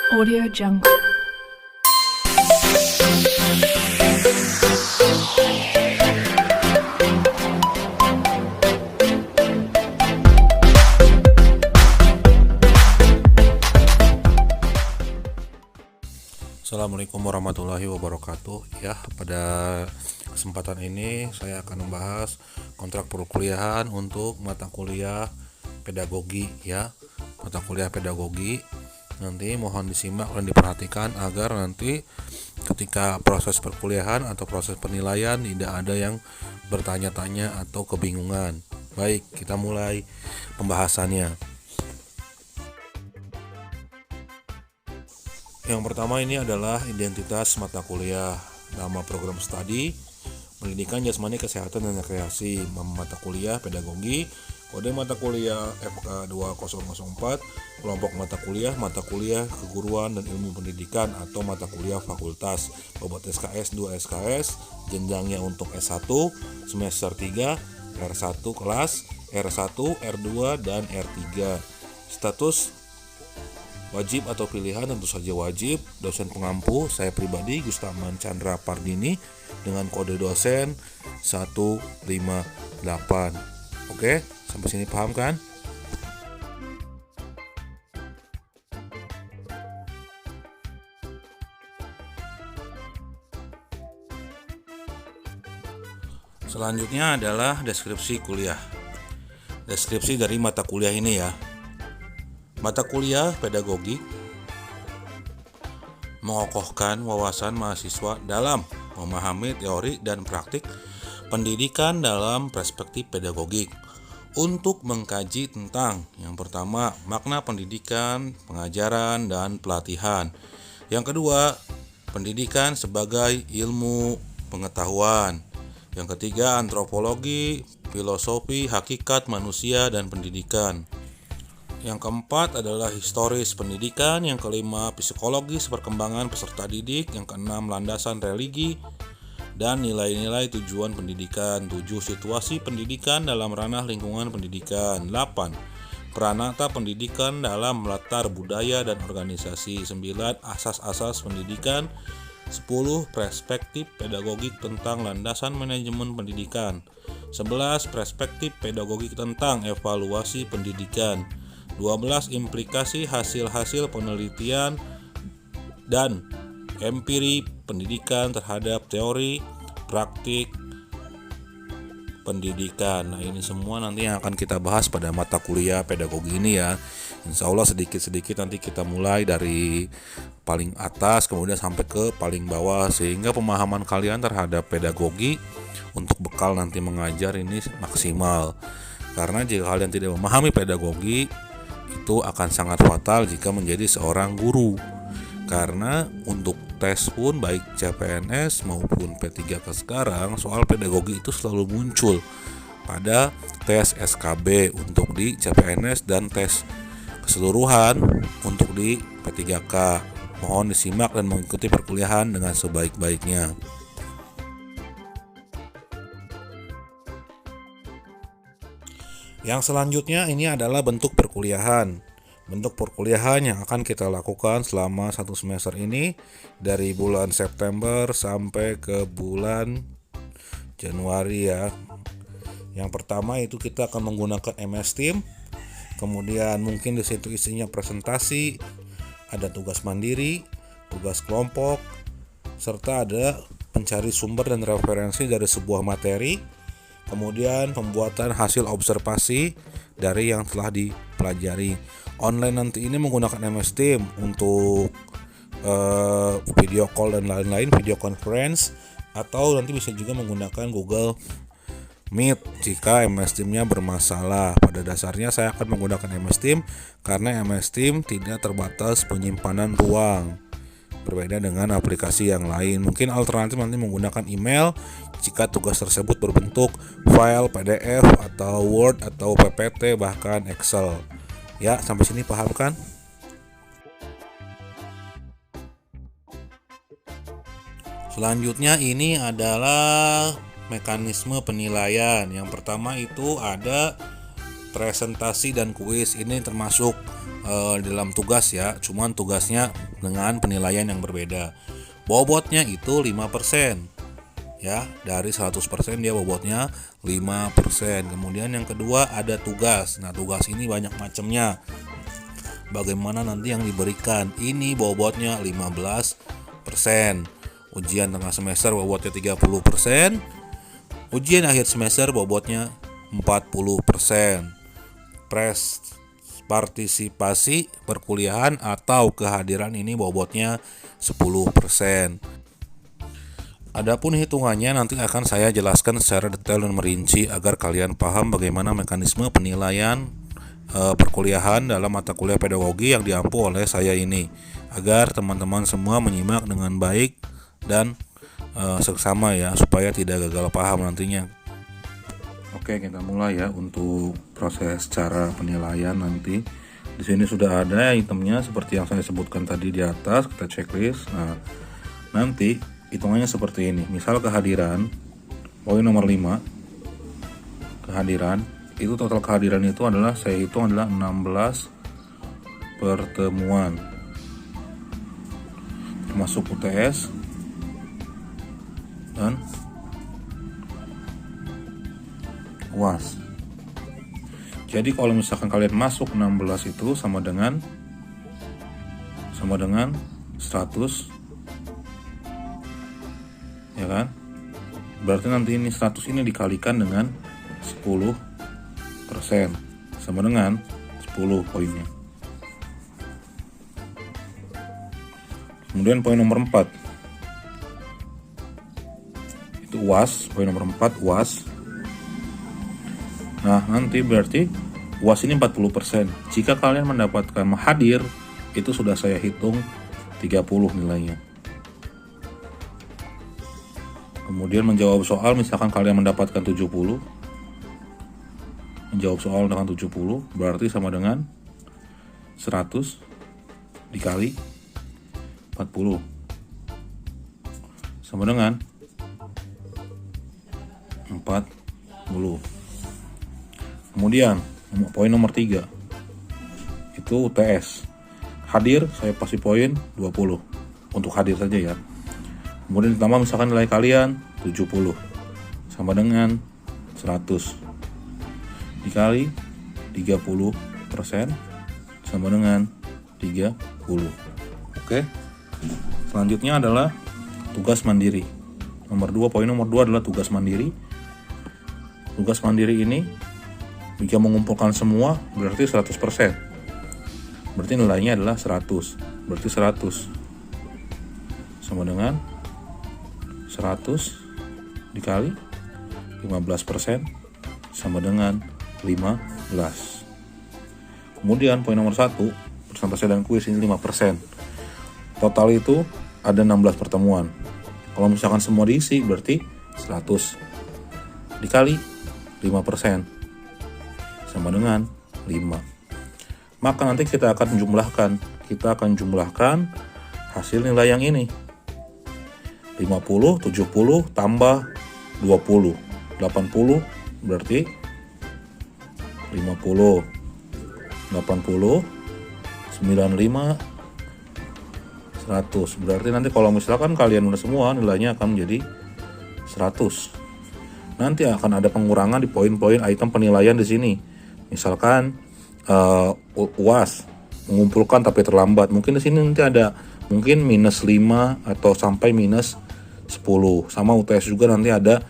Audio Jungle. Assalamualaikum warahmatullahi wabarakatuh. Ya, pada kesempatan ini saya akan membahas kontrak perkuliahan untuk mata kuliah pedagogi ya. Mata kuliah pedagogi nanti mohon disimak dan diperhatikan agar nanti ketika proses perkuliahan atau proses penilaian tidak ada yang bertanya-tanya atau kebingungan. Baik, kita mulai pembahasannya. Yang pertama ini adalah identitas mata kuliah, nama program studi, pendidikan jasmani kesehatan dan rekreasi, mata kuliah pedagogi, kode mata kuliah FK 2004, kelompok mata kuliah keguruan dan ilmu pendidikan atau mata kuliah fakultas, bobot SKS 2 SKS, jenjangnya untuk S1, semester 3, R1 kelas, R1, R2, dan R3. Status wajib atau pilihan tentu saja wajib. Dosen pengampu saya pribadi Gustaman Chandra Pardini dengan kode dosen 158. Oke, sampai sini paham kan? Selanjutnya adalah deskripsi kuliah. Deskripsi dari mata kuliah ini ya. Mata kuliah pedagogi mengokohkan wawasan mahasiswa dalam memahami teori dan praktik pendidikan dalam perspektif pedagogik untuk mengkaji tentang yang pertama makna pendidikan, pengajaran, dan pelatihan. Yang kedua, pendidikan sebagai ilmu pengetahuan. Yang ketiga, antropologi, filosofi, hakikat manusia, dan pendidikan. Yang keempat adalah historis pendidikan, yang kelima psikologis perkembangan peserta didik, yang keenam landasan religi dan nilai-nilai tujuan pendidikan, 7 situasi pendidikan dalam ranah lingkungan pendidikan, 8 peranata pendidikan dalam latar budaya dan organisasi, 9 asas-asas pendidikan, 10 perspektif pedagogik tentang landasan manajemen pendidikan, 11 perspektif pedagogik tentang evaluasi pendidikan, 12 implikasi hasil-hasil penelitian dan empiri pendidikan terhadap teori praktik pendidikan. Nah, ini semua nanti yang akan kita bahas pada mata kuliah pedagogi ini ya. Insya Allah sedikit-sedikit nanti kita mulai dari paling atas kemudian sampai ke paling bawah sehingga pemahaman kalian terhadap pedagogi untuk bekal nanti mengajar ini maksimal. Karena jika kalian tidak memahami pedagogi, itu akan sangat fatal jika menjadi seorang guru. Karena untuk tes pun baik CPNS maupun P3K sekarang soal pedagogi itu selalu muncul pada tes SKB untuk di CPNS dan tes keseluruhan untuk di P3K. Mohon disimak dan mengikuti perkuliahan dengan sebaik-baiknya. Yang selanjutnya ini adalah bentuk perkuliahan. Bentuk perkuliahan yang akan kita lakukan selama 1 semester ini dari bulan September sampai ke bulan Januari ya. Yang pertama itu kita akan menggunakan MS Team. Kemudian mungkin di situ isinya presentasi, ada tugas mandiri, tugas kelompok, serta ada pencari sumber dan referensi dari sebuah materi. Kemudian pembuatan hasil observasi dari yang telah dipelajari. Online nanti ini menggunakan MS Team untuk video call dan lain-lain, video conference, atau nanti bisa juga menggunakan Google Meet jika MS Team-nya bermasalah. Pada dasarnya saya akan menggunakan MS Team karena MS Team tidak terbatas penyimpanan ruang. Berbeda dengan aplikasi yang lain. Mungkin alternatif nanti menggunakan email jika tugas tersebut berbentuk file PDF atau Word atau PPT bahkan Excel. Ya, sampai sini paham kan? Selanjutnya ini adalah mekanisme penilaian. Yang pertama itu ada presentasi dan kuis. Ini termasuk dalam tugas ya, cuman tugasnya dengan penilaian yang berbeda. Bobotnya itu 5%. Ya, dari 100% dia bobotnya 5%. Kemudian yang kedua ada tugas. Nah, tugas ini banyak macamnya. Bagaimana nanti yang diberikan? Ini bobotnya 15%. Ujian tengah semester bobotnya 30%. Ujian akhir semester bobotnya 40%. Partisipasi perkuliahan atau kehadiran ini bobotnya 10%. Adapun hitungannya nanti akan saya jelaskan secara detail dan merinci agar kalian paham bagaimana mekanisme penilaian perkuliahan dalam mata kuliah pedagogi yang diampu oleh saya ini, agar teman-teman semua menyimak dengan baik dan seksama ya, supaya tidak gagal paham nantinya. Oke, kita mulai ya untuk proses cara penilaian nanti. Di sini sudah ada itemnya seperti yang saya sebutkan tadi di atas, kita checklist. Nah, nanti hitungannya seperti ini. Misal kehadiran, poin nomor 5, kehadiran, itu total kehadiran itu adalah, saya hitung adalah 16 pertemuan, termasuk UTS dan UAS. Jadi kalau misalkan kalian masuk 16 itu sama dengan 100, ya kan? Berarti nanti ini 100 ini dikalikan dengan 10% sama dengan 10 poinnya. Kemudian poin nomor 4 itu UAS, poin nomor 4 UAS. Nah, nanti berarti UAS ini 40%. Jika kalian mendapatkan hadir, itu sudah saya hitung 30 nilainya. Kemudian menjawab soal, misalkan kalian mendapatkan 70, menjawab soal dengan 70 berarti sama dengan 100 dikali 40 sama dengan 40. Kemudian poin nomor 3 itu UTS. Hadir saya kasih poin 20 untuk hadir saja ya. Kemudian ditambah misalkan nilai kalian 70 sama dengan 100 dikali 30% sama dengan 30. Oke. Selanjutnya adalah tugas mandiri. Poin nomor 2 adalah tugas mandiri. Tugas mandiri ini jika mengumpulkan semua berarti 100%. Berarti nilainya adalah 100. Berarti 100 sama dengan 100 dikali 15% sama dengan 15. Kemudian poin nomor 1, persentase dan kuis ini 5%. Total itu ada 16 pertemuan. Kalau misalkan semua diisi berarti 100 dikali 5% sama dengan 5. Maka nanti kita akan jumlahkan hasil nilai yang ini. 50, 70 tambah 20, 80 berarti 50, 80, 95, 100. Berarti nanti kalau misalkan kalian udah semua, nilainya akan menjadi 100. Nanti akan ada pengurangan di poin-poin item penilaian di sini. Misalkan UAS mengumpulkan tapi terlambat. Mungkin di sini nanti ada mungkin -5 atau sampai -10. Sama UTS juga nanti ada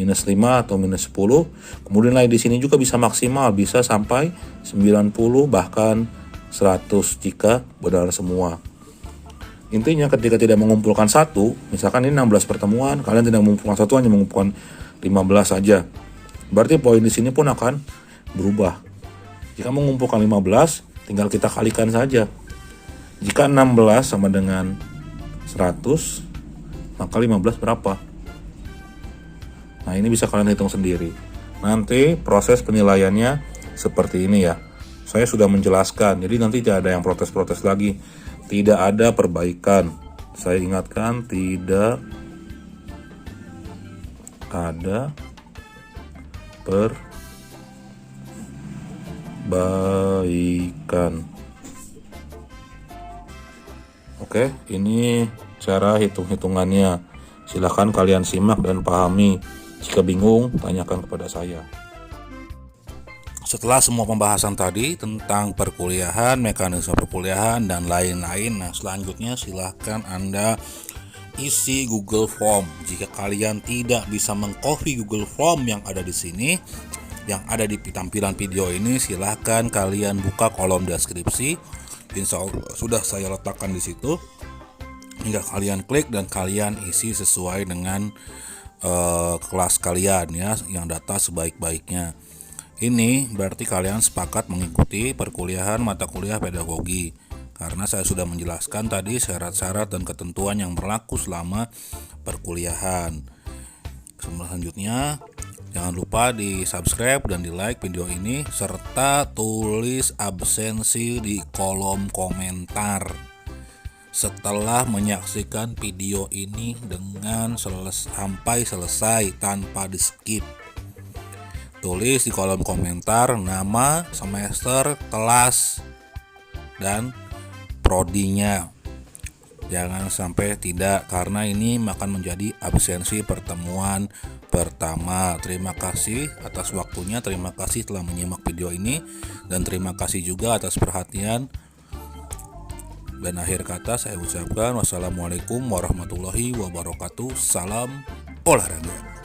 -5 atau -10. Kemudian nilai di sini juga bisa maksimal, bisa sampai 90 bahkan 100 jika benar semua. Intinya ketika tidak mengumpulkan satu, misalkan ini 16 pertemuan, kalian tidak mengumpulkan satu, hanya mengumpulkan 15 saja. Berarti poin di sini pun akan berubah. Jika mengumpulkan 15, tinggal kita kalikan saja. Jika 16 sama dengan 100, maka 15 berapa? Nah, ini bisa kalian hitung sendiri. Nanti proses penilaiannya seperti ini ya. Saya sudah menjelaskan, jadi nanti tidak ada yang protes-protes lagi. Tidak ada perbaikan. Saya ingatkan, tidak ada perbaikan. Oke, ini cara hitung-hitungannya. Silahkan kalian simak dan pahami. Jika bingung, tanyakan kepada saya. Setelah semua pembahasan tadi tentang perkuliahan, mekanisme perkuliahan, dan lain-lain, nah selanjutnya silahkan Anda isi Google Form. Jika kalian tidak bisa mengcopy Google Form yang ada di sini, yang ada di tampilan video ini, silahkan kalian buka kolom deskripsi. Insya Allah sudah saya letakkan di situ. Hingga kalian klik dan kalian isi sesuai dengan kelas kalian ya, yang data sebaik-baiknya. Ini berarti kalian sepakat mengikuti perkuliahan mata kuliah pedagogi. Karena saya sudah menjelaskan tadi syarat-syarat dan ketentuan yang berlaku selama perkuliahan. Selanjutnya, jangan lupa di subscribe dan di like video ini, serta tulis absensi di kolom komentar setelah menyaksikan video ini dengan sampai selesai tanpa di skip. Tulis di kolom komentar nama, semester, kelas, dan prodinya. Jangan sampai tidak, karena ini akan menjadi absensi pertemuan pertama. Terima kasih atas waktunya, terima kasih telah menyimak video ini, dan terima kasih juga atas perhatian. Dan akhir kata saya ucapkan wassalamualaikum warahmatullahi wabarakatuh. Salam olahraga.